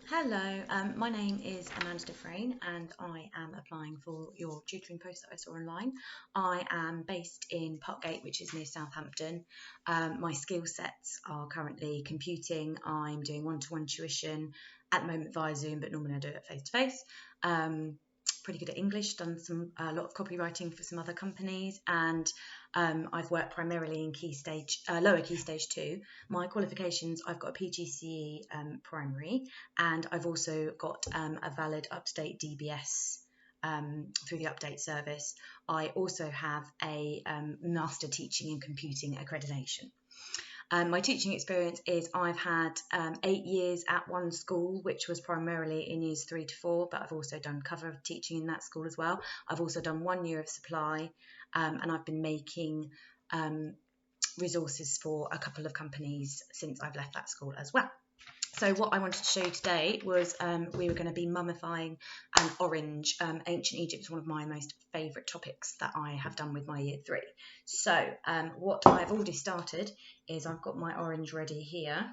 Hello, my name is Amanda Dufresne and I am applying for your tutoring post that I saw online. I am based in Parkgate, which is near Southampton. My skill sets are currently computing. I'm doing one-to-one tuition at the moment via Zoom, but normally I do it face-to-face. Pretty good at English, done a lot of copywriting for some other companies, and I've worked primarily in lower key stage 2. My qualifications, I've got a PGCE primary, and I've also got a valid up-to-date DBS through the update service. I also have a Master Teaching in Computing accreditation. My teaching experience is I've had 8 years at one school, which was primarily in years 3 to 4, but I've also done cover teaching in that school as well. I've also done 1 year of supply, and I've been making resources for a couple of companies since I've left that school as well. So what I wanted to show you today was we were going to be mummifying an orange. Ancient Egypt is one of my most favourite topics that I have done with my year 3. So what I've already started is I've got my orange ready here.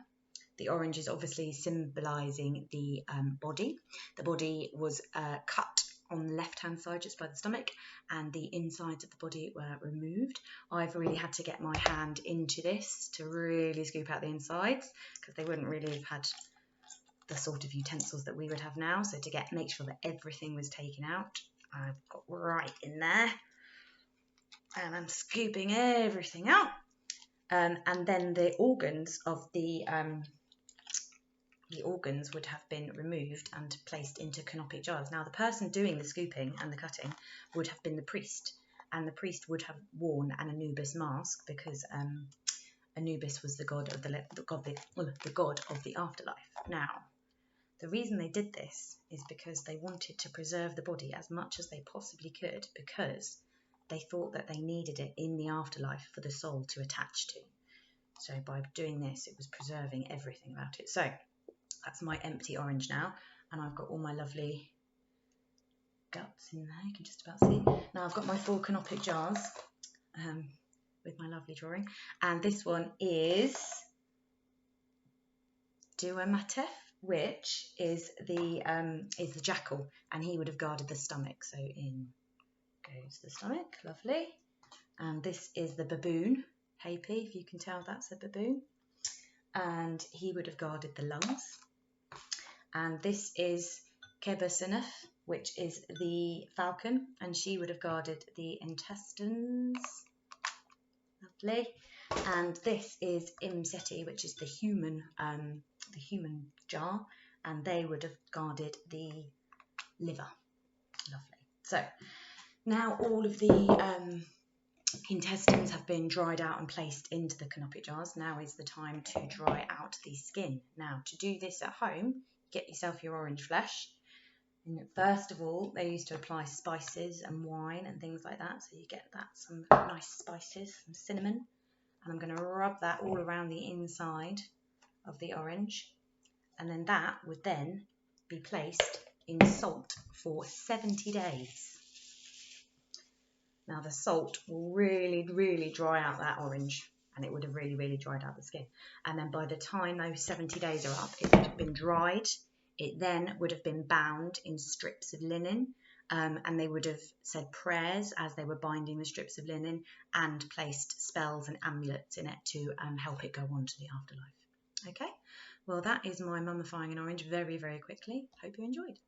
The orange is obviously symbolising the body. The body was cut on the left-hand side just by the stomach, and the insides of the body were removed. I've really had to get my hand into this to really scoop out the insides, because they wouldn't really have had the sort of utensils that we would have now. So to make sure that everything was taken out, I've got right in there, and I'm scooping everything out. And then the organs would have been removed and placed into canopic jars. Now, the person doing the scooping and the cutting would have been the priest, and the priest would have worn an Anubis mask, because Anubis was the god of the afterlife. Now, the reason they did this is because they wanted to preserve the body as much as they possibly could, because they thought that they needed it in the afterlife for the soul to attach to. So by doing this, it was preserving everything about it. So that's my empty orange now, and I've got all my lovely guts in there, you can just about see. Now I've got my 4 canopic jars with my lovely drawing, and this one is Duamatef, which is the jackal, and he would have guarded the stomach. So in goes the stomach, lovely. And this is the baboon, Hapi, if you can tell that's a baboon, and he would have guarded the lungs. And this is Kebasinef, which is the falcon, and she would have guarded the intestines. Lovely. And this is Imseti, which is the human jar, and they would have guarded the liver. Lovely. So now all of the intestines have been dried out and placed into the canopic jars. Now is the time to dry out the skin. Now, to do this at home, get yourself your orange flesh. And first of all, they used to apply spices and wine and things like that. So you get some nice spices, some cinnamon. And I'm going to rub that all around the inside of the orange. And then that would then be placed in salt for 70 days. Now the salt will really, really dry out that orange, and it would have really, really dried out the skin. And then by the time those 70 days are up, it would have been dried. It then would have been bound in strips of linen, and they would have said prayers as they were binding the strips of linen, and placed spells and amulets in it to help it go on to the afterlife. Okay, well, that is my mummifying an orange very, very quickly. Hope you enjoyed.